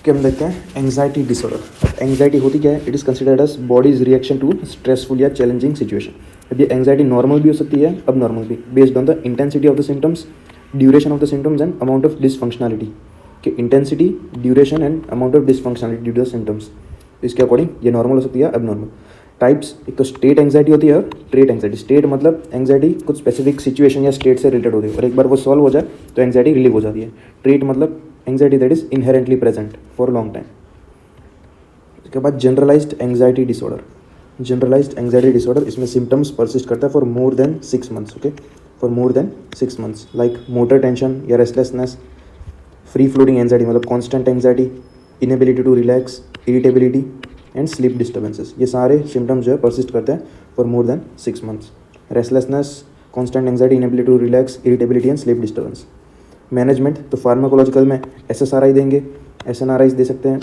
कि हम देखते हैं एंग्जाइटी डिसऑर्डर। एंग्जाइटी होती क्या है? It is considered as body's reaction to stressful या चैलेंजिंग सिचुएशन। अब ये एंग्जाइटी नॉर्मल भी हो सकती है, अब नॉर्मल भी, based on the intensity of the symptoms, duration of the symptoms and amount of dysfunctionality. कि intensity, duration and amount of dysfunctionality due to the symptoms, इसके अकॉर्डिंग ये नॉर्मल हो सकती है, अब नॉर्मल। टाइप्स, एक तो स्टेट एंग्जाइटी होती है और ट्रेट एंग्जाइटी। स्टेट मतलब एंग्जाइटी कुछ स्पेसिफिक सिचुएशन या स्टेट से रिलेटेड होती है और एक बार वो सॉल्व हो जाए तो एंग्जाइटी रिलीव हो जाती है। ट्रेट मतलब anxiety that is inherently present for long time. उसके बाद generalized anxiety disorder. Generalized anxiety disorder, इसमें सिम्टम्स परसिस्ट करता है for more than 6 months. Okay, for more than 6 months, like motor tension या रेस्टलेसनेस, फ्री फ्लोटिंग एंग्जाइटी मतलब constant anxiety, inability to relax, irritability and sleep disturbances. ये सारे symptoms जो है persist करते हैं for more than 6 months. Restlessness, constant anxiety, inability to relax, irritability and sleep disturbance. Management, तो pharmacological में SSRI देंगे, SNRIs दे सकते हैं,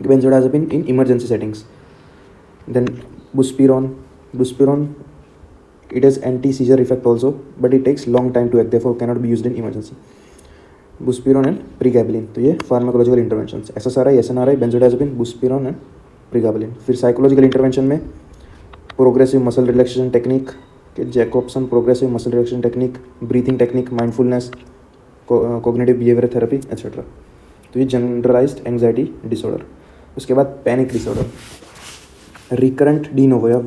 benzodiazepine in emergency settings. Then buspirone, it has anti-seizure effect also, but it takes long time to act, therefore cannot be used in emergency. Buspirone and pregabalin, तो ये pharmacological intervention, SSRI, SNRI, benzodiazepine, buspirone and pregabalin. फिर psychological intervention में progressive muscle relaxation technique, Jacobson progressive muscle relaxation technique, breathing technique, mindfulness, cognitive behaviour therapy etcetera. तो ये generalised anxiety disorder. उसके बाद panic disorder, recurrent de novo या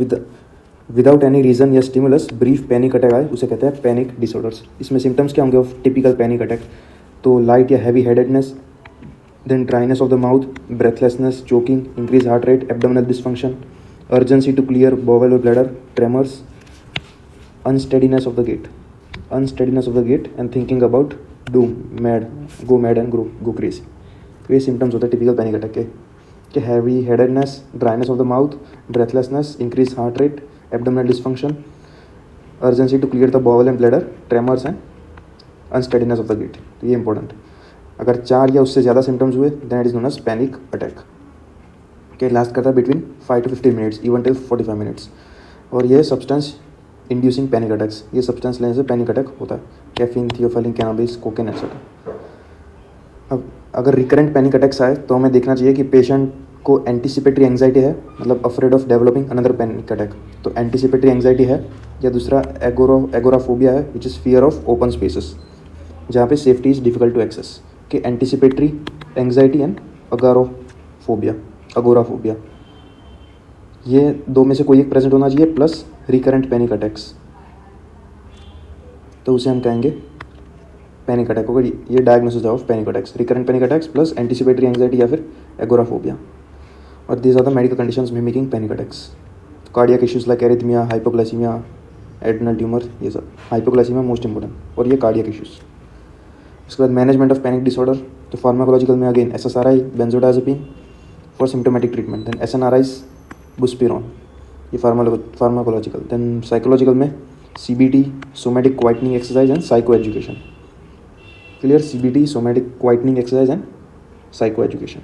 without any reason या stimulus brief panic attack आए, उसे कहते हैं पैनिक डिसऑर्डर्स। इसमें सिम्टम्स क्या होंगे ऑफ टिपिकल पैनिक अटैक? तो लाइट या heavy headedness, then dryness of the mouth, breathlessness, choking, increase heart rate, abdominal dysfunction, urgency to clear bowel और bladder, tremors, unsteadiness of the gait and thinking about doom, go mad and go crazy. तो ये symptoms होते हैं typical panic attack के heavy headedness, dryness of the mouth, breathlessness, increase heart rate, abdominal dysfunction, urgency to clear the bowel and bladder, tremors and unsteadiness of the gait. तो ये important. अगर 4 या उससे ज़्यादा सिम्टम्स हुए then it is known as panic attack. के last करता है between 5 to 15 minutes, even till 45 minutes. और ये सब्सटेंस इंड्यूसिंग पैनिक अटैक्स, ये सब्सटेंस लेने से पैनिक अटैक होता है, caffeine, theophylline, cannabis, cocaine etcetera. अब अगर रिकरेंट पैनिक अटैक्स आए तो हमें देखना चाहिए कि पेशेंट को एंटीसिपेटरी एंग्जाइटी है, मतलब afraid of developing another panic attack, तो एंटीसिपेटरी एंग्जाइटी है, या दूसरा एगोराफोबिया है which is fear of open spaces जहाँ पे safety is difficult to access. कि एंटीसिपेटरी एंग्जाइटी एंड अगोराफोबिया, ये 2 में से कोई एक प्रेजेंट होना चाहिए, प्लस रिकरेंट पैनिक अटैक्स, तो उसे हम कहेंगे पैनिक अटैक होगा। ये diagnosis of panic attacks, recurrent panic attacks plus anticipatory anxiety या फिर एगोराफोबिया। और these are the medical conditions mimicking panic attacks. Cardiac issues like arrhythmia, hypoglycaemia, adrenal tumour, ये सब। हाइपोग्लाइसीमिया मोस्ट इंपॉर्टेंट, और ये cardiac issues. उसके बाद management of panic disorder, तो फार्माकोलॉजिकल में again SSRI, benzodiazepine for symptomatic treatment, then SNRIs, buspirone, ये pharmacological. Then psychological में CBT, somatic quietening exercise and psychoeducation. Clear? CBT, somatic quietening exercise and psychoeducation.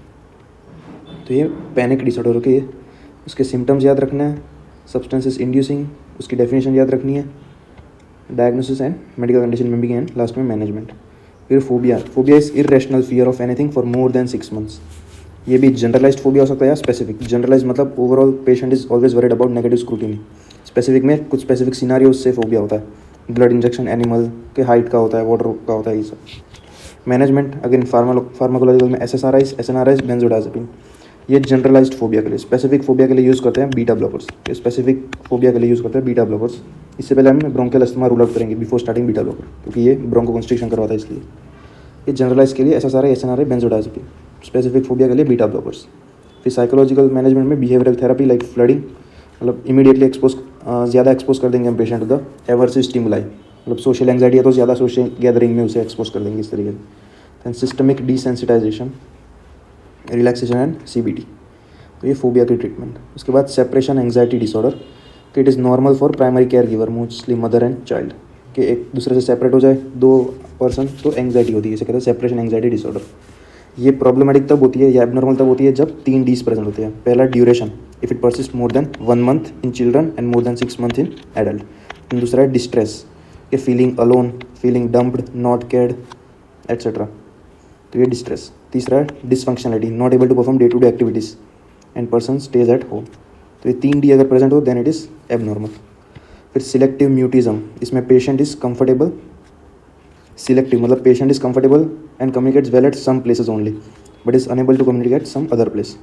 तो ये panic disorder के उसके symptoms याद रखना है, सब्सटेंसेस इंड्यूसिंग, उसकी डेफिनेशन याद रखनी है, डायग्नोसिस एंड मेडिकल कंडीशन में भी, एंड लास्ट में मैनेजमेंट। फिर phobia is irrational fear of anything for more than 6 months. ये भी जनरलाइज्ड फोबिया हो सकता है या स्पेसिफिक। जनरलाइज मतलब overall patient is always worried about negative scrutiny. Specific में कुछ स्पेसिफिक सिनारियोज से फोबिया होता है, ब्लड इंजेक्शन, एनिमल के हाइट का होता है, वाटर का होता है, ये सब। मैनेजमेंट अगेन फार्माकोलॉजिकल में SSRIs, SNRIs, बेंजोडाइजेपिन, ये जनरलाइज्ड फोबिया के लिए। स्पेसिफिक फोबिया के लिए यूज़ करते हैं बीटा ब्लॉकर्स। स्पेसिफिक फोबिया के लिए यूज़ करते हैं बीटा ब्लॉकर्स। इससे पहले हम ब्रोंकियल अस्थमा रूल आउट करेंगे बिफोर स्टार्टिंग बीटा ब्लॉकर, क्योंकि ये ब्रोंको कंस्ट्रिक्शन करवाता है, इसलिए। ये जनरलाइज के लिए SSRI, SNRI, benzodiazepine. Specific phobia के लिए बीटा ब्लॉकर्स। फिर साइकोलॉजिकल मैनेजमेंट में बिहेवियरल थेरेपी लाइक फ्लडिंग, मतलब इमीडिएटली ज़्यादा एक्सपोज कर देंगे हम पेशेंट टू द एवर्सिव स्टिमुलाई, मतलब सोशल एंग्जाइटी है तो ज़्यादा सोशल गैदरिंग में उसे एक्सपोज कर देंगे, इस तरीके से। Then systemic desensitization, relaxation and CBT, तो ये फोबिया की ट्रीटमेंट। उसके बाद सेपरेशन एंग्जाइटी डिसऑर्डर, कि it is normal for primary caregiver, mostly mother and child, कि एक दूसरे से सेपरेट हो जाए 2 पर्सन तो एंग्जाइटी होती है, इसे कहते हैं सेपरेशन एंग्जाइटी डिसऑर्डर। ये प्रॉब्लमैटिक तब होती है या एबनॉर्मल तब होती है जब 3 Ds प्रेजेंट होते हैं। पहला duration, if it persist more than 1 month in children and more than 6 month in adult. दूसरा है डिस्ट्रेस, कि feeling alone, feeling dumped, not cared etcetera. तो ये डिस्ट्रेस। तीसरा है dysfunctionality, not able to perform day to day activities and person stays at home. तो ये 3D अगर प्रेजेंट हो देन इट इज़ एबनॉर्मल। फिर सिलेक्टिव म्यूटिज्म, इसमें पेशेंट इज़ कंफर्टेबल, सिलेक्टिव मतलब patient is comfortable and communicates well at some places only but is unable to communicate some other place.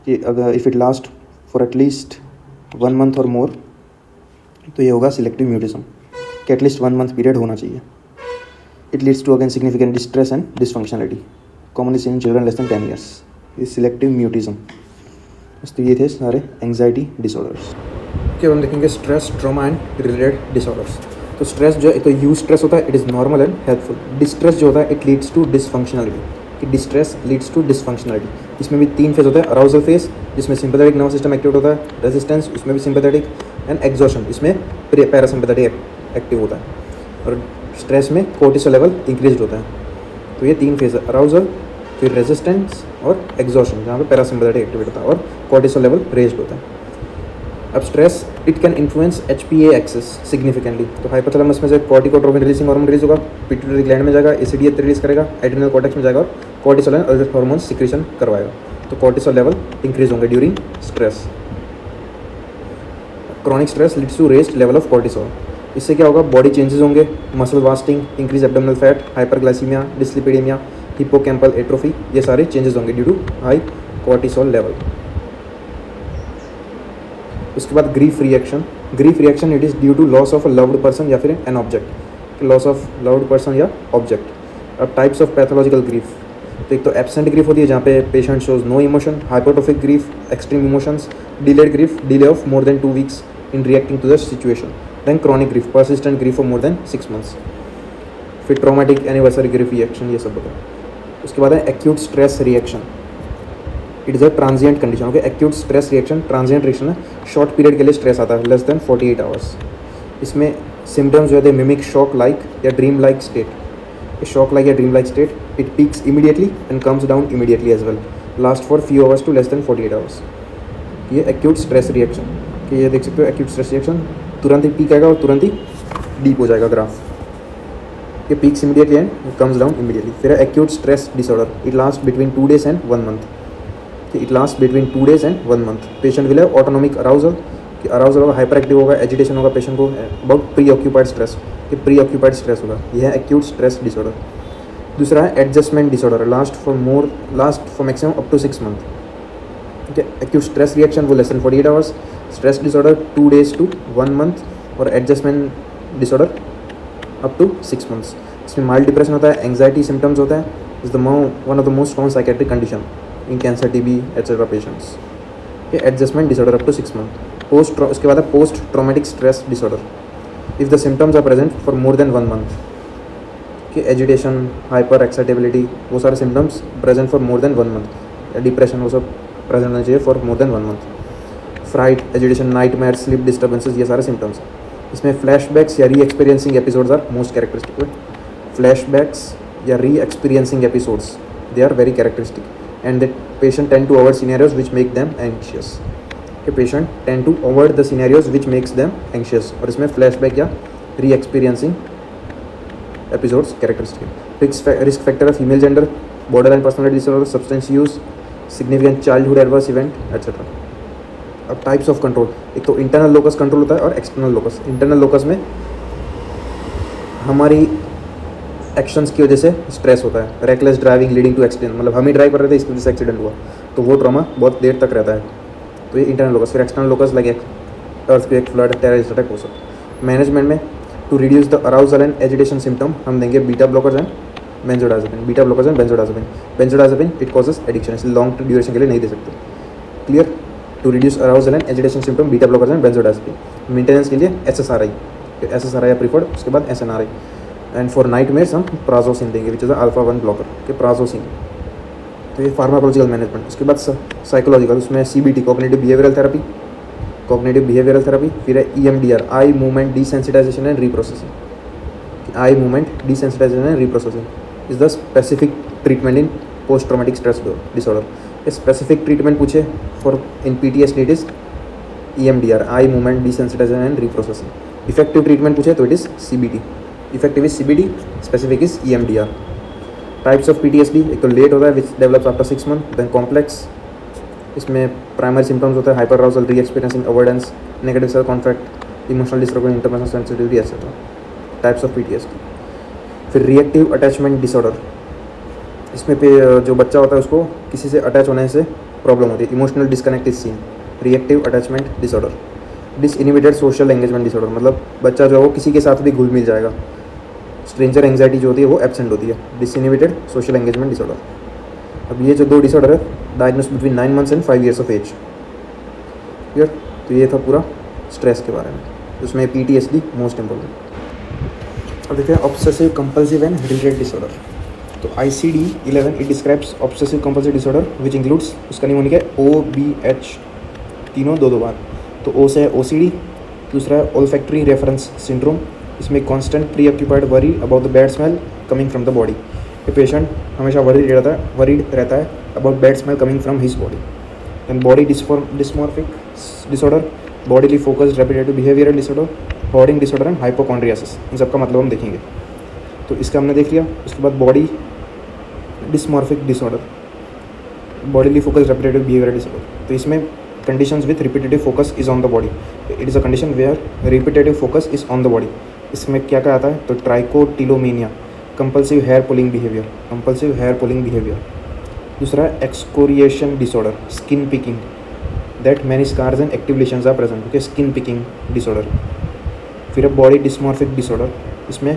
कि अगर if it last for at least 1 month और more तो ये होगा selective mutism कि at least 1 month period होना चाहिए। It leads to again significant distress and dysfunctionality, commonly seen in children less than 10 years. ये सिलेक्टिव म्यूटिज्म। तो ये थे सारे एंग्जाइटी डिसऑर्डर्स। के हम देखेंगे stress, trauma and related disorders. तो स्ट्रेस जो है तो यूज स्ट्रेस होता है, it is normal and helpful. Distress जो होता है इट लीड्स टू डिसफंक्शनलिटी, कि डिस्ट्रेस लीड्स टू डिसफंक्शनलिटी। इसमें भी 3 फेज होता है, अराउजल फेज जिसमें सिंपैथेटिक नर्वस सिस्टम एक्टिव होता है, रेजिस्टेंस इसमें भी सिंपैथेटिक, एंड एग्जॉशन इसमें पैरासिम्पैथेटिक एक्टिव होता है, और स्ट्रेस में कोर्टिसोल लेवल इंक्रीज होता है। तो ये 3 फेज है, अराउजल, फिर रेजिस्टेंस और एग्जॉशन, जहाँ पे पैरासिम्पैथेटिक एक्टिवेट होता है और कोर्टिसोल लेवल रेज्ड होता है। अब stress it can influence HPA axis significantly. तो हाइपोथैलेमस में से कॉर्टिकोट्रोपिन रिलीजिंग हार्मोन रिलीज होगा, पिट्यूटरी ग्लैंड में जाएगा, ACTH रिलीज करेगा, एड्रिनल कॉर्टेक्स में जाएगा और cortisol and other hormone secretion करवाएगा। तो कॉर्टिसोल लेवल इंक्रीज होंगे during stress. Chronic stress leads to raised level of cortisol. इससे क्या होगा, बॉडी चेंजेस होंगे, muscle wasting, increase abdominal fat, hyperglycaemia, dyslipidaemia, hippocampal atrophy, ये सारे चेंजेस होंगे due to high cortisol level. उसके बाद grief reaction. Grief reaction it is due to loss of a loved person या फिर an object, loss of loved person या object. अब types of pathological grief, तो एक तो एब्सेंट ग्रीफ होती है जहाँ पे patient shows no emotion, hypotrophic grief, extreme emotions, delayed grief, delay of more than 2 weeks in reacting to the situation, then chronic grief, persistent grief of more than 6 months, फिर traumatic anniversary grief reaction, ये सब होता है। उसके बाद है acute stress reaction. It is a transient condition. Okay, acute stress reaction transient reaction है, short period के लिए स्ट्रेस आता है, लेस देन 48 आवर्स। इसमें सिम्टम्स जो है मिमिक शॉक लाइक या dream like state. Shock like या dream like state, it peaks immediately and comes down immediately as well, last for few hours to less than 48 hours. ये acute stress reaction, कि ये देख सकते हो acute stress reaction तुरंत ही peak आएगा और तुरंत ही डीप हो जाएगा ग्राफ। ये peaks immediately and comes down immediately. फिर acute stress disorder, it last between 2 days and 1 month। It last between 2 days and 1 month। Patient will have autonomic arousal, कि arousal होगा, हाइपर एक्टिव होगा, agitation होगा patient को about preoccupied stress, कि preoccupied stress होगा। यह है acute stress disorder. दूसरा है adjustment disorder, last for maximum up to 6 months। ठीक है, एक्यूट स्ट्रेस रिएक्शन वो less than 48 hours, stress disorder 2 days to 1 month, और adjustment disorder up to 6 months। इसमें माइल्ड डिप्रेशन होता है, एंग्जाइटी सिम्टम्स होता है, is the one of the most common psychiatric condition in cancer, TB etcetera patients. ये adjustment disorder up to 6 months। उसके बाद है post traumatic stress disorder, if the symptoms are present for more than 1 month। कि agitation, hyperexcitability, वो सारे symptoms present for more than 1 month, depression वो सब present होना चाहिए for more than 1 month। Fright, agitation, nightmare, sleep disturbances, ये सारे symptoms. इसमें फ्लैशबैक्स या re experiencing episodes are most characteristic. Flashbacks या re experiencing episodes, they are very characteristic, and the patient tend to avoid scenarios which make them anxious। के patient tend to avoid the scenarios which makes them anxious, और इसमें flashback या re-experiencing episodes characteristic है। risk factor है female gender, borderline personality disorder, substance use, significant childhood adverse event, etc। अब types of control, एक तो internal locus control होता है और एक्सटर्नल लोकस। इंटरनल लोकस में हमारी एक्शंस की वजह से स्ट्रेस होता है, reckless driving leading to accident, मतलब हम ही ड्राइव कर रहे थे इसकी वजह से एक्सीडेंट हुआ, तो वो ट्रॉमा बहुत देर तक रहता है। तो ये इंटरनल लोकस। फिर external locus like earthquake, flood, terrorist attack, वो सब। मैनेजमेंट में to reduce the arousal and agitation symptom हम देंगे beta blockers and benzodiazepine. Beta blockers and benzodiazepine. Benzodiazepine it causes addiction, इसलिए लॉन्ग ड्यूरेशन के लिए नहीं दे सकते। Clear. To reduce arousal and agitation symptom beta blockers and benzodiazepine. Maintenance के लिए SSRI, SSRI प्रीफर्ड, उसके बाद SNRI। एंड फॉर नाइटमेयर्स हम प्राजोसिन देंगे विच इज़ अल्फा 1 ब्लॉकर के प्राजोसिन। तो ये फार्माकोलॉजिकल मैनेजमेंट। उसके बाद साइकोलॉजिकल, उसमें CBT कॉग्निटिव बिहेवियरल थेरेपी, फिर है EMDR eye movement desensitization and reprocessing. Eye movement desensitization and reprocessing is the specific treatment in post traumatic stress disorder. ये specific treatment पूछे for in PTSD it is EMDR eye movement desensitization and reprocessing. Effective treatment पूछे तो it is CBT, effective is CBT, specific is EMDR। Types of PTSD, एक तो late होता है which develops after 6 month, then complex, इसमें primary symptoms होता है hyper arousal, री experiencing avoidance, negative self conflict, emotional disturbance, interpersonal sensitivity etcetera, types of PTSD। फिर reactive attachment disorder, इसमें पे जो बच्चा होता है उसको किसी से अटैच होने से प्रॉब्लम होती है, emotional disconnect is seen, reactive attachment disorder. Disinhibited social engagement disorder, मतलब बच्चा जो है वो किसी के साथ भी घुल मिल जाएगा, स्ट्रेंजर एंग्जाइटी जो होती है वो एब्सेंट होती है, डिसइनिबिटेड सोशल एंगेजमेंट डिसऑर्डर। अब ये जो 2 डिसऑर्डर है diagnose between 9 months and 5 years of age. Clear? तो ये था पूरा स्ट्रेस के बारे में, उसमें PTSD मोस्ट इंपॉर्टेंट। अब देखते हैं obsessive compulsive and related disorder. तो ICD-11 it describes obsessive compulsive disorder which includes, उसका निमोनिक है OBH, तीनों 2 बार। तो O से है OCD, दूसरा है ओल्फैक्टरी रेफरेंस सिंड्रोम, इसमें constant preoccupied worry about the bad smell coming from the body. ये पेशेंट हमेशा वरीड रहता है about bad smell coming from his body. Then body dysmorphic disorder, bodily focused repetitive behavioural disorder, hoarding disorder and hypochondriasis, इन सबका मतलब हम देखेंगे। तो इसका हमने देख लिया। उसके बाद body dysmorphic disorder, bodily focused repetitive behavioural disorder. तो इसमें conditions with repetitive focus is on the body, it is a condition where repetitive focus is on the body. इसमें क्या क्या आता है? तो trichotillomania, compulsive hair pulling behaviour, दूसरा excoriation disorder, skin picking, that many scars and active lesions are present, okay, skin picking disorder. फिर body dysmorphic disorder, इसमें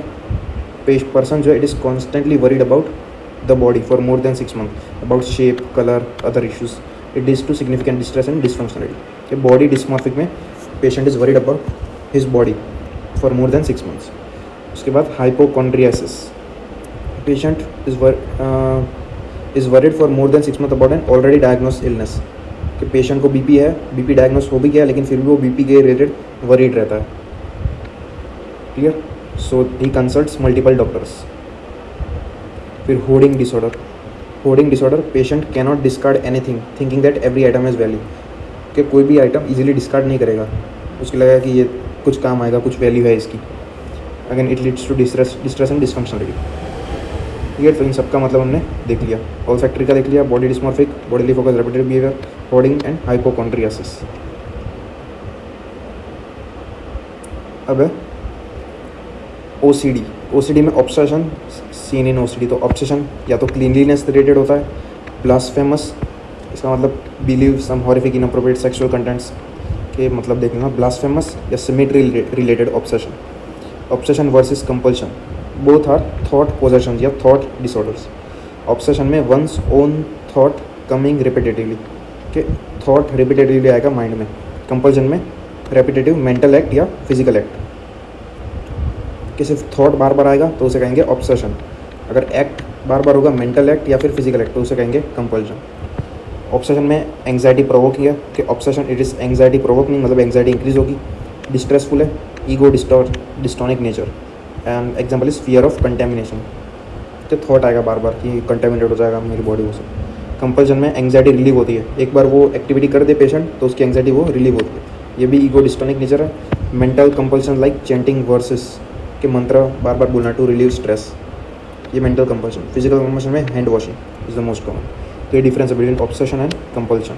person जो है it is constantly worried about the body for more than 6 months, about shape, colour, other issues, it leads to significant distress and dysfunctionality. Body dysmorphic में patient is worried about his body for more than 6 months। उसके बाद hypochondriasis, patient is worried for more than 6 months about an already diagnose illness, कि पेशेंट को BP है, BP diagnose हो भी गया लेकिन फिर भी वो BP के रिलेटेड वरीड रहता है। क्लियर? सो ही कंसल्ट्स मल्टीपल डॉक्टर्स। फिर hoarding disorder, patient cannot discard anything thinking that every item is value, कि कोई भी आइटम इजीली डिस्कार्ड नहीं करेगा, उसको लगेगा कि ये कुछ काम आएगा, कुछ वैल्यू है इसकी। Again it leads to distress and dysfunctionality. Clear? तो इन सबका मतलब हमने देख लिया, ऑल्फैक्टरी का देख लिया, body dysmorphic, bodily focus repetitive behaviour, hoarding and hypochondriasis. अब है OCD में ऑब्सेशन सीन इन OCD। तो ऑब्सेशन या तो क्लीनलीनेस रिलेटेड होता है, ब्लास्फेमस, इसका मतलब believe some horrific inappropriate sexual contents के मतलब देख लेना, ब्लास्फेमस या symmetry related obsession versus compulsion, both are thought possession या थॉट डिसऑर्डर्स। ऑब्सेशन में one's own thought coming repetitively, कि थॉट रिपीटेटिवली आएगा माइंड में। कंपल्शन में रेपिटेटिव मेंटल एक्ट या फिजिकल एक्ट, कि सिर्फ थॉट बार बार आएगा तो उसे कहेंगे ऑब्सेशन, अगर एक्ट बार बार होगा मेंटल एक्ट या फिर फिजिकल एक्ट तो उसे कहेंगे कंपल्शन। ऑब्सेशन में एंग्जाइटी प्रोवोकिंग है, कि obsession it is anxiety provoking, मतलब एंग्जाइटी इंक्रीज होगी, डिस्ट्रेसफुल है, ego dystonic nature, and example is fear of contamination, तो थॉट आएगा बार बार कि कंटेमिनेट हो जाएगा मेरी बॉडी वो सब। कंपल्शन में एंग्जाइटी रिलीव होती है, एक बार वो एक्टिविटी कर दे पेशेंट तो उसकी एंग्जाइटी वो रिलीव होती है, ये भी ईगो डिस्टोनिक नेचर है। Mental compulsion like chanting verses, के मंत्र बार बार बोलना टू रिलीव स्ट्रेस, ये मेंटल कंपल्शन। फिजिकल कंपल्शन में hand washing is the most common. तो ये डिफरेंस है between obsession and compulsion.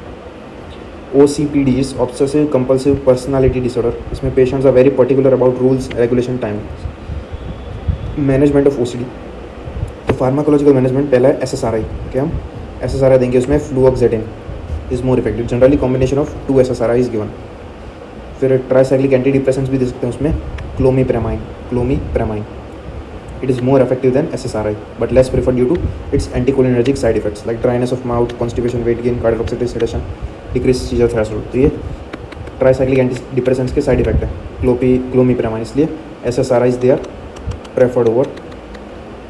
OCPD is obsessive compulsive personality disorder, इसमें patients are very particular about rules, regulation, time. Management of OCD, तो pharmacological management पहला है SSRI, कि हम SSRI देंगे, उसमें फ्लूऑक्सेटिन is more effective, generally combination of 2 SSRI is given. फिर tricyclic antidepressants भी दे सकते हैं, उसमें क्लोमीप्रेमाइन, it is more effective than SSRI but less preferred due to its anticholinergic side effects like dryness of mouth, constipation, weight gain, cardiac sedation, decreased seizure threshold। तो ये tricyclic antidepressants के side effect है clomipramine, इसलिए SSRIs they are preferred over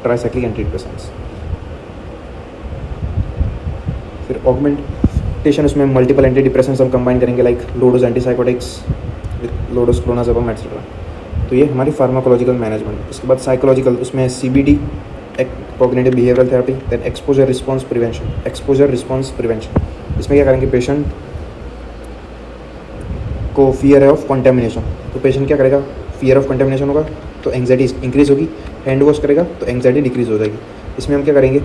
tricyclic antidepressants. फिर augmentation, उसमें multiple antidepressants हम combine करेंगे like low dose antipsychotics with low dose clonazepam etcetera. तो ये हमारी फार्माकोलॉजिकल मैनेजमेंट। इसके बाद साइकोलॉजिकल, उसमें CBT, cognitive behavioural therapy, then exposure response prevention. इसमें क्या करेंगे, पेशेंट को फियर है ऑफ कंटेमिनेशन, तो पेशेंट क्या करेगा, फियर ऑफ कंटेमिनेशन होगा तो एंग्जाइटी इंक्रीज होगी, हैंड वॉश करेगा तो एंग्जाइटी डिक्रीज हो जाएगी। इसमें हम क्या करेंगे,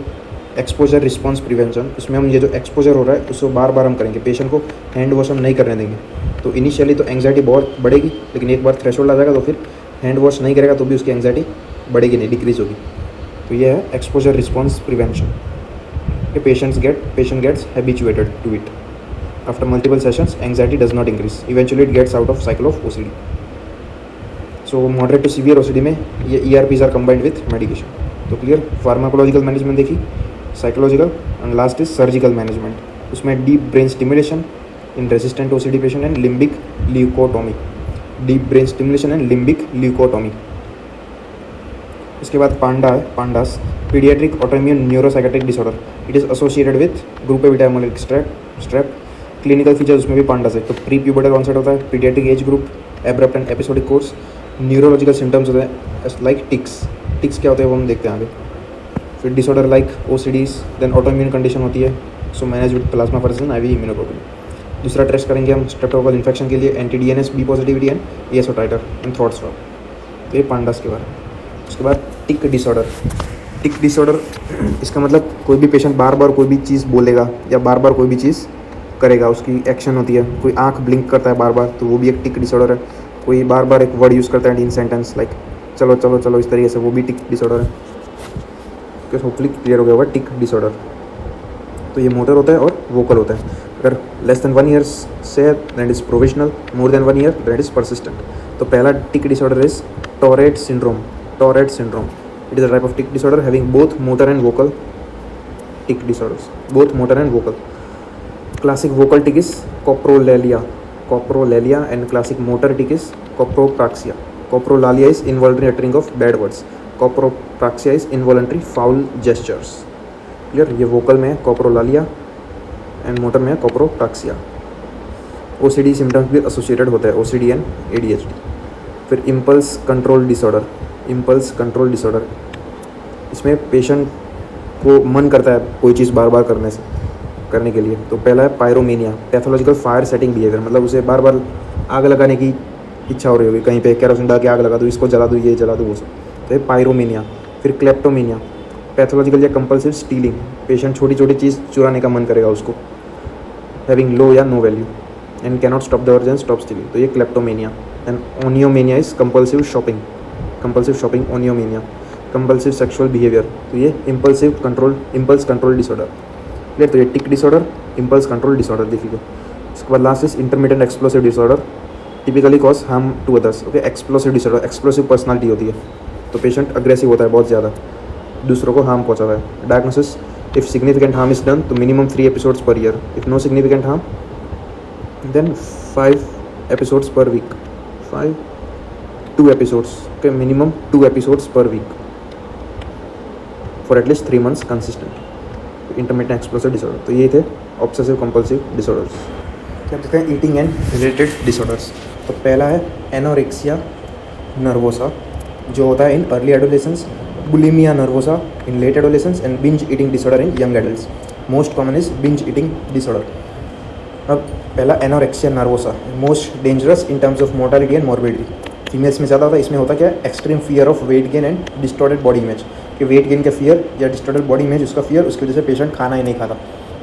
एक्सपोजर रिस्पॉन्स प्रिवेंशन। इसमें हम ये जो एक्सपोजर हो रहा है उसको बार बार हम करेंगे, पेशेंट को हैंड वॉश हम नहीं करने देंगे। तो इनिशियली तो एंग्जाइटी बहुत बढ़ेगी, लेकिन एक बार थ्रेशोल्ड आ जाएगा तो फिर हैंड वॉश नहीं करेगा तो भी उसकी एंग्जाइटी बढ़ेगी नहीं, डिक्रीज होगी। तो ये है exposure response prevention. Patient gets habituated to it. After multiple sessions anxiety does not increase, eventually it gets out of cycle of OCD. So moderate to severe OCD में ये ERPs are combined with medication. तो clear, pharmacological management देखी, psychological and last is surgical management. उसमें deep brain stimulation in resistant OCD patient and limbic leucotomy. Deep brain stimulation and limbic leucotomy. इसके बाद पांडा है, PANDAS, paediatric autoimmune neuropsychiatric disorder. It is associated with group A beta haemolytic strep. Clinical features उसमें भी pandas है। तो pre pubertal onset होता है, paediatric age group, abrupt and episodic course. Neurological symptoms होते हैं लाइक टिक्स क्या होते हैं वो हम देखते हैं आगे। फिर disorder like OCDs, then autoimmune condition होती है, so manage with plasmapheresis IV immunoglobulin. दूसरा टेस्ट करेंगे हम स्ट्रेप्टोकोकल इन्फेक्शन के लिए anti DNase B positivity and ESO titre and throat swab. तो ये पांडास के बारे में। उसके बाद टिक डिसऑर्डर। टिक डिसऑर्डर इसका मतलब कोई भी पेशेंट बार बार कोई भी चीज़ बोलेगा या बार बार कोई भी चीज़ करेगा, उसकी एक्शन होती है। कोई आँख ब्लिंक करता है बार बार, तो वो भी एक टिक डिसऑर्डर है। कोई बार बार एक वर्ड यूज़ करता है इन सेंटेंस लाइक चलो चलो चलो इस तरीके से, वो भी टिक डिसऑर्डर है। होपफुली क्लियर हो गया होगा टिक डिसऑर्डर। तो ये मोटर होता है और वोकल होता है। अगर लेस देन 1 ईयर से है that is provisional, more than 1 year that is persistent. तो पहला tic disorder is Tourette syndrome. It is a type of tic disorder having both motor and vocal tic disorders, both motor and vocal. Classic vocal tic is coprolalia and classic motor tic is copropraxia. Coprolalia is involuntary uttering of bad words, copropraxia is involuntary foul gestures. Clear, ये vocal में है coprolalia and motor में है कोप्रोप्राक्सिया। OCD symptoms भी associated होता है, OCD and ADHD। फिर impulse control disorder, इसमें पेशेंट को मन करता है कोई चीज़ बार बार करने के लिए। तो पहला है pyromania, pathological fire setting behaviour, मतलब उसे बार बार आग लगाने की इच्छा हो रही होगी, कहीं पे केरोसिन डाल के आग लगा दूँ, इसको जला दूँ, ये जला दूँ, वो सब। तो ये पायरोमेनिया। फिर क्लेप्टोमेनिया, पैथोलॉजिकल या कंपल्सिव स्टीलिंग, पेशेंट छोटी छोटी चीज़ चुराने का मन करेगा उसको, हैविंग लो या no value and cannot stop the urge and stop stealing. तो ये kleptomania. And oniomania is compulsive shopping oniomania. Compulsive sexual behaviour, तो ये इम्पल्स कंट्रोल डिसऑर्डर। क्लियर, तो ये tic disorder, impulse control disorder देखिए। उसके बाद last is intermediate explosive disorder, typically cause harm to others. Okay, explosive disorder, explosive personality होती है, तो पेशेंट अग्रेसिव होता है बहुत ज़्यादा, दूसरों को हार्म पहुँचाता है। Diagnosis, if significant harm is done तो minimum 3 episodes per year, if no significant harm then 5 episodes per week, 2 episodes, okay, minimum 2 episodes per week for at least 3 months consistent. Intermediate explosive disorder, तो ये थे obsessive compulsive disorders. क्या कहते हैं eating and related disorders. तो पहला है anorexia nervosa, जो होता है in early adolescence, bulimia nervosa in late adolescence and binge eating disorder in young adults. Most common is binge eating disorder. अब पहला anorexia nervosa, most dangerous in terms of mortality and morbidity. Females में ज़्यादा होता है। इसमें होता क्या है, extreme fear of weight gain and distorted body image, कि वेट गेन का फियर या डिस्टॉर्टेड बॉडी इमेज उसका फियर, उसकी वजह से पेशेंट खाना ही नहीं खाता।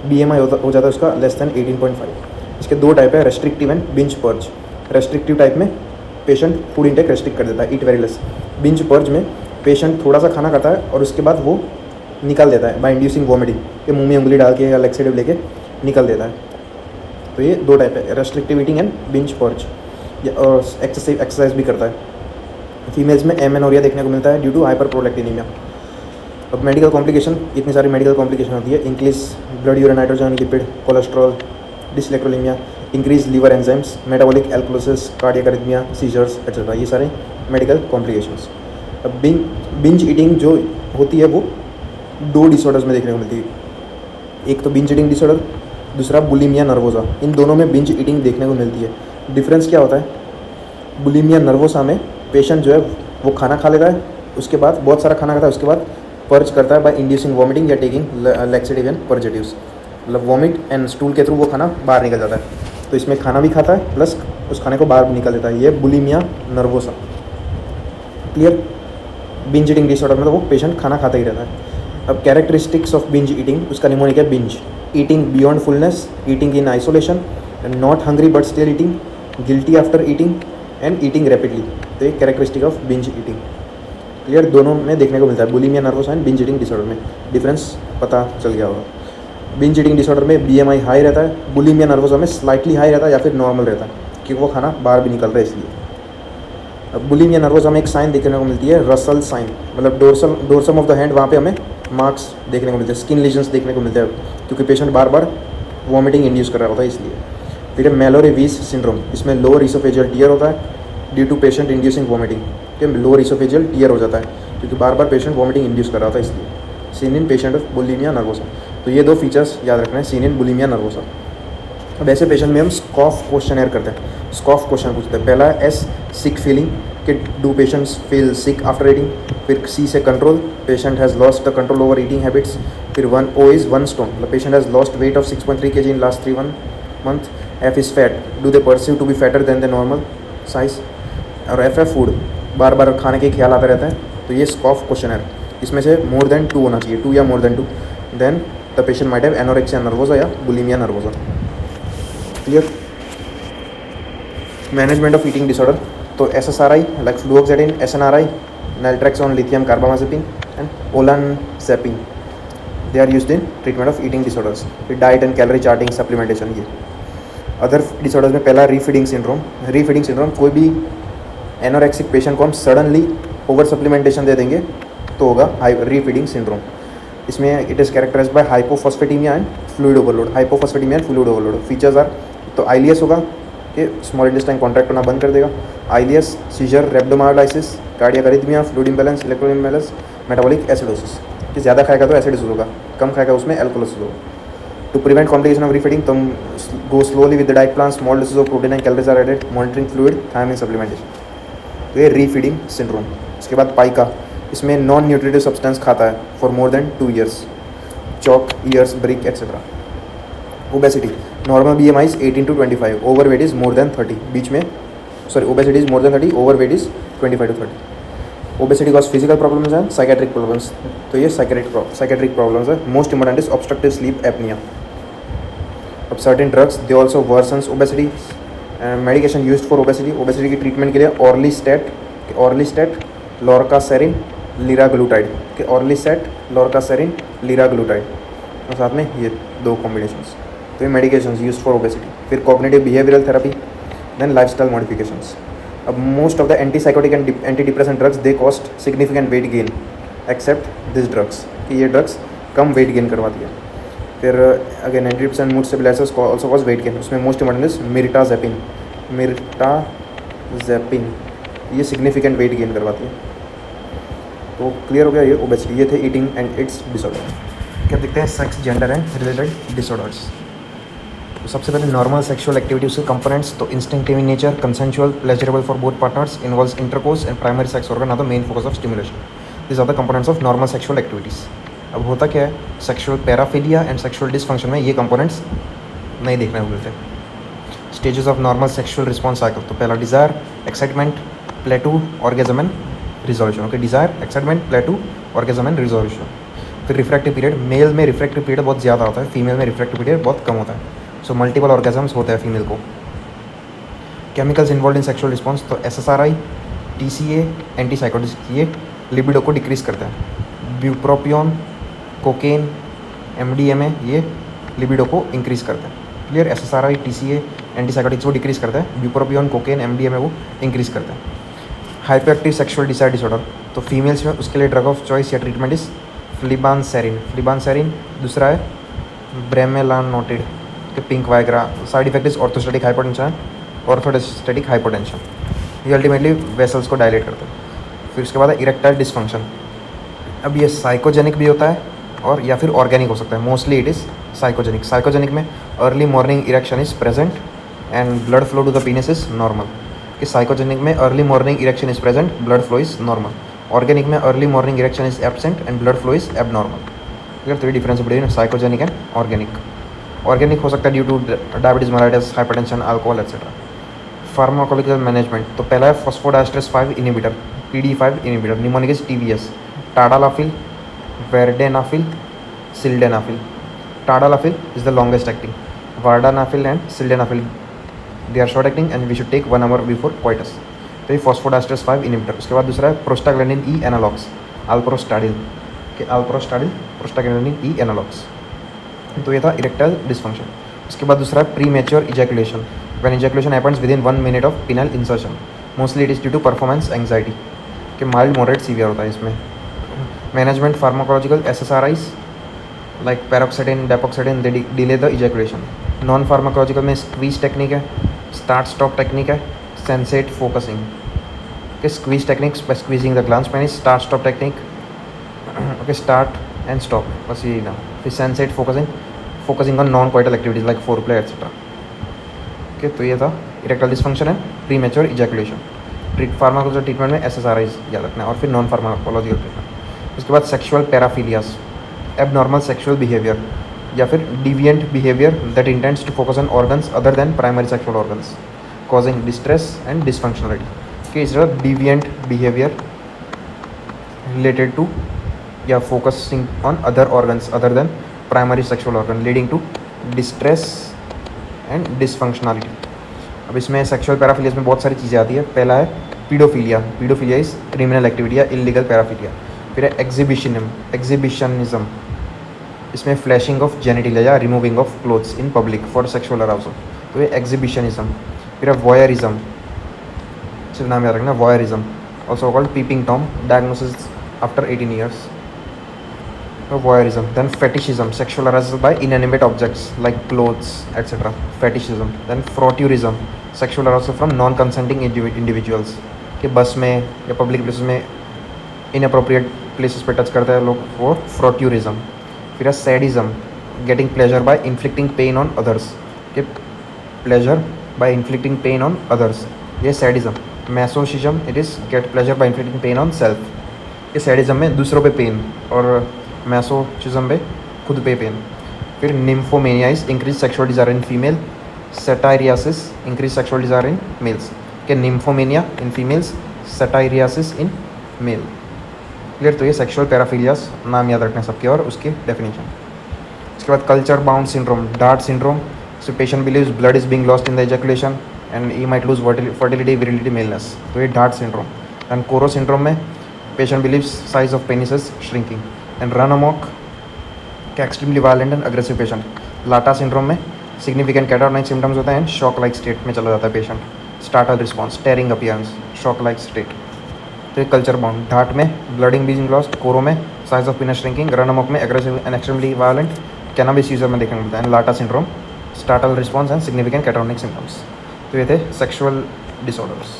BMI हो जाता है उसका लेस दैन 18.5। इसके 2 टाइप है, restrictive and binge purge. Restrictive type में पेशेंट फूड इंटेक रेस्ट्रिक्ट कर देता है, eat very less. Binge purge में पेशेंट थोड़ा सा खाना खाता है और उसके बाद वो निकाल देता है बाय इंड्यूसिंग वॉमिटिंग, कि मुंह में उंगली डाल के या लेक्सेटिव लेके निकल देता है। तो ये 2 टाइप है, restrictive eating and binge purge. और एक्सरसाइज भी करता है। फीमेल्स में एमेनोरिया देखने को मिलता है ड्यू टू हाइपरप्रोलैक्टिनीमिया। अब मेडिकल कॉम्प्लिकेशन, इतनी सारी मेडिकल कॉम्प्लिकेशन होती है, increase blood urine nitrogen, lipid, cholesterol, dyselectrolytaemia, increase liver enzymes, metabolic alkalosis, cardiac arrhythmia, seizures etcetera, ये सारे मेडिकल कॉम्प्लिकेशंस। अब बिंज ईटिंग जो होती है वो 2 डिसऑर्डर्स में देखने को मिलती है। एक तो बिंज ईटिंग डिसऑर्डर, दूसरा बुलिमिया नर्वोसा। इन दोनों में बिंज ईटिंग देखने को मिलती है। डिफरेंस क्या होता है, बुलिमिया नर्वोसा में पेशेंट जो है वो खाना खा लेता है, उसके बाद बहुत सारा खाना खाता है, उसके बाद पर्ज करता है बाय इंड्यूसिंग वॉमिटिंग या टेकिंग लैक्सेटिव एंड पर्जेटिव्स, मतलब वॉमिट एंड स्टूल के थ्रू वो खाना बाहर निकल जाता है। तो इसमें खाना भी खाता है प्लस उस खाने को बाहर भी निकल देता है, ये bulimia nervosa. Clear, binge eating disorder में तो वो पेशेंट खाना खाता ही रहता है। अब कैरेक्टरिस्टिक्स ऑफ बिंज ईटिंग, उसका निमोनिक है binge, eating beyond fullness, eating in isolation, not hungry but still eating, guilty after eating and eating rapidly. तो ये characteristic of binge eating. Clear, दोनों में देखने को मिलता है, bulimia nervosa and binge eating disorder में डिफरेंस पता चल गया होगा। बिंज ईटिंग डिसऑर्डर में बीएमआई हाई रहता है, बुलिमिया नर्वोसा में स्लाइटली हाई रहता है या फिर नॉर्मल रहता है, क्योंकि वो खाना बाहर भी निकल रहा है इसलिए। अब बुलिमिया नर्वोसा में एक साइन देखने को मिलती है, रसल साइन, मतलब डोर्सम ऑफ द हैंड, वहाँ पे हमें मार्क्स देखने को मिलते हैं, स्किन लीजन्स देखने को मिलते हैं, क्योंकि पेशेंट बार बार वॉमिटिंग इंड्यूस कर रहा होता है इसलिए। फिर मैलोरे-वीज सिंड्रोम, इसमें लोअर इसोफेजियल टियर होता है due to patient inducing vomiting, कि लोअर इसोफेजियल टियर हो जाता है क्योंकि बार बार पेशेंट वॉमिटिंग इंड्यूस कर रहा था इसलिए। Seen in patient of bulimia nervosa, तो ये 2 फीचर्स याद रखना है, सीन इन बुलिमिया नर्वोसा। अब ऐसे पेशेंट में हम स्कॉफ क्वेश्चन करते हैं, स्कॉफ क्वेश्चन पूछते हैं। पहला है एस, सिक फीलिंग, कि do patients feel sick after eating. फिर सी से control, patient has lost the control over eating habits. फिर 1 O is 1 stone, the patient has lost weight of 6.3 kg in last 3 month। F is fat, do they perceive to be fatter than the normal size. और F है food, बार बार खाने के ख्याल आते रहते हैं, तो ये स्कॉफ क्वेश्चन है। इसमें से मोर देन 2 होना चाहिए, 2 या more than 2, then the patient might have anorexia nervosa या bulimia nervosa. Clear. Management of eating disorder, तो SSRI like fluoxetine, SNRI, naltrexone, lithium carbamazepine and olanzapine, they are used in treatment of eating disorders. फिर diet and calorie charting, supplementation. ये other disorders में पहला रीफीडिंग syndrome. रीफीडिंग syndrome, कोई भी anorexic patient को हम suddenly over supplementation दे देंगे तो होगा रीफीडिंग सिंड्रोम। इसमें it is characterised by hypophosphataemia and fluid overload. Hypophosphataemia and fluid overload features are, तो आइलियस होगा कि स्मॉल इंटेस्टाइन कॉन्ट्रैक्ट होना बंद कर देगा, ileus, seizure, rhabdomyolysis, cardiac arrhythmia, fluid imbalance, electrolyte imbalance, metabolic acidosis, कि ज़्यादा खाएगा तो एसिडोसिस होगा, कम खाएगा उसमें एल्कोलोसिस होगा। To prevent complication of refeeding, तो go slowly with the diet plan, small dosage of protein and calories are added, monitoring fluid, thiamine supplementation. तो ये रीफीडिंग सिंड्रोम। इसके बाद पाइका, इसमें नॉन न्यूट्रिटिव सब्सटेंस खाता है for more than 2 years, chalk, years, brick etcetera. Obesity, normal BMI is 18 to 25, overweight is more than 30, बीच में obesity is more than 30, overweight is 25 to 30। Obesity cause physical problems and psychiatric problems, तो ये psychiatric problems है। Most important is obstructive sleep apnoea. अब certain drugs they also worsens obesity. Medication used for obesity की treatment के लिए ऑर्लिस्टेट, लॉर्कासेरिन, liraglutide, कि ऑर्लिसेट, लॉर्कासेरिन, liraglutide, और साथ में ये 2 कॉम्बिनेशंस, तो ये मेडिकेशंस यूज्ड फॉर ओबेसिटी। फिर cognitive behavioural therapy, then lifestyle modifications. अब most of the antipsychotic and antidepressant drugs they cost significant weight gain except this drugs, कि ये ड्रग्स कम वेट गेन करवाती है। फिर again 90% mood stabilisers also cause weight gain, उसमें most important is mirtazapine, ये सिग्निफिकेंट वेट गेन करवाती है। तो क्लियर हो गया ये ओबेसिटी। ये थे ईटिंग एंड इट्स डिसऑर्डर। क्या देखते हैं sex, gender and related disorders. तो सबसे पहले नॉर्मल सेक्सुअल एक्टिविटी, उसके कंपोनेंट्स, तो instinctive in nature, consensual, pleasurable for both partners, involves intercourse and primary sex organ are the main focus of stimulation. This are the components of normal sexual activities. अब होता क्या है, sexual paraphilia and sexual dysfunction में ये components नहीं देखने को मिलते। Stages of normal sexual response cycle, तो पहला desire, excitement, प्लेटू, orgasm and resolution. Okay, desire, excitement, प्लेटू, orgasm and resolution. फिर रिफ्रैक्टिव पीरियड, मेल में रिफ्रैक्टिव पीरियड बहुत ज़्यादा होता है, फीमेल में रिफ्रैक्टिव पीरियड बहुत कम होता है। सो मल्टीपल ऑर्गेजम्स होते हैं फीमेल को। Chemicals involve in sexual response, तो SSRI, TCA, एंटीसाइकोटिक्स, ये लिबिडो को डिक्रीज करते हैं। ब्यूप्रोपियोन, कोकेन, MDMA, ये लिबिडो को इंक्रीज करते हैं। क्लियर। SSRI, TCA, एंटीसाइकोटिक्स वो डिक्रीज करता है, ब्यूप्रोपियोन, कोकेन, MDMA वो इंक्रीज करते हैं। हाइपरएक्टिव सेक्सुअल डिजायर डिसऑर्डर, तो फीमेल्स में उसके लिए ड्रग ऑफ चॉइस या ट्रीटमेंट इज फ्लिबानसेरिन। दूसरा है bremelanotide, pink Viagra. Side effect is orthostatic hypotension, ये अल्टीमेटली वेसल्स को डायलेट करते हैं। फिर उसके बाद है इरेक्टाइल डिसफंक्शन। अब ये साइकोजेनिक भी होता है और या फिर ऑर्गेनिक हो सकता है, मोस्टली इट इज़ साइकोजेनिक में early morning erection is present and blood flow to the penis is normal. कि साइकोजेनिक में early morning erection is present, blood flow is normal. Organic में early morning erection is absent and blood flow is abnormal. Clear. तो ये difference between psychogenic and organic. Organic हो सकता है due to diabetes, mellitus, hypertension, alcohol etcetera. Pharmacological management, तो पहला है फॉस्फोडाइस्ट्रेस 5 inhibitor, PDE5 inhibitor, mnemonic is TVS, tadalafil, Vardenafil, sildenafil. Tadalafil is the longest acting. Vardenafil and sildenafil, they are short acting and we should take 1 hour before coitus. तो ये फॉस्फोडाइस्टरेस 5 inhibitor. उसके बाद दूसरा है prostaglandin ई analogues, अल्प्रोस्टाडिल के अल्प्रोस्टाडिल prostaglandin ई analogues. तो ये था इरेक्टाइल डिसफंक्शन. उसके बाद दूसरा है premature ejaculation, when ejaculation happens within 1 minute of penile insertion. Mostly it is due to performance anxiety के माइल्ड मॉडरेट सीवियर होता है इसमें. Management pharmacological SSRIs like paroxetine dapoxetine they delay the ejaculation. Non pharmacological में squeeze technique है, start stop technique है, sensate focusing के squeeze technique by squeezing the glands penis, start stop technique okay start and stop बस यही ना. फिर sensate focusing on non coital activities like foreplay etcetera. Okay तो ये था इरेक्टाइल डिसफंक्शन है premature ejaculation. Pharmacological treatment में SSRIs याद रखना है और फिर नॉन फार्माकोलॉजिकल ट्रीटमेंट. उसके बाद sexual paraphilias, abnormal sexual behaviour या फिर deviant behaviour that intends to focus on organs other than primary sexual organs causing distress and dysfunctionality. Okay, is a deviant behavior related to focusing on other organs other than primary sexual organ leading to distress and dysfunctionality. अब इसमें sexual पैराफिलिया में बहुत सारी चीज़ें आती है. पहला है paedophilia. Paedophilia is criminal activity या इलीगल पैराफिलिया. फिर है एग्जिबिशनिज्म. इसमें फ्लैशिंग ऑफ जेनिटल या removing of clothes in public for sexual arousal, तो ये एग्जिबिशनिज्म. फिर है वॉयरिज्म, सिर्फ नाम याद रखना, voyeurism also called peeping Tom, diagnosis after 18 years. Voyeurism. Then fetishism, sexual arousal by inanimate objects like clothes etcetera, fetishism. Then frotteurism, sexual arousal from non consenting individuals कि bus में या पब्लिक प्लेसेस में inappropriate places पे touch करते हैं लोग, वो frotteurism. फिर है sadism, getting pleasure by inflicting pain on others कि pleasure by inflicting pain on others, ये sadism. Masochism, it is get pleasure by inflicting pain on self. ये सैडिज्म में दूसरों पे पेन और मैसोसिज्म में खुद पे पेन. फिर nymphomania is increase sexual desire in female, satyriasis increase sexual desire in males के nymphomania in females, satyriasis in male. Clear. तो ये सेक्सुअल पैराफिलियास नाम याद रखना सबके और उसकी डेफिनेशन. उसके बाद culture bound syndrome, dart syndrome. So patient believes blood is being lost in the ejaculation and he might lose fertility, virility, maleness. तो ये डार्ट सिंड्रोम. एंड कोरो सिंड्रोम में patient believes size of penis is shrinking. And run amok के extremely violent and aggressive patient. Latah syndrome में significant catatonic symptoms होते हैं, shock like state में चला जाता है patient. Startle response, tearing appearance, shock like state. तो ये कल्चर बाउंड. डार्ट में ब्लडिंग बीइंग लॉस्ट, कोरो में size of penis shrinking, run amok में aggressive and extremely violent, cannabis user में देखने को मिलता है. Latah syndrome, startle response and significant catatonic symptoms. तो ये थे सेक्सुअल डिसऑर्डर्स.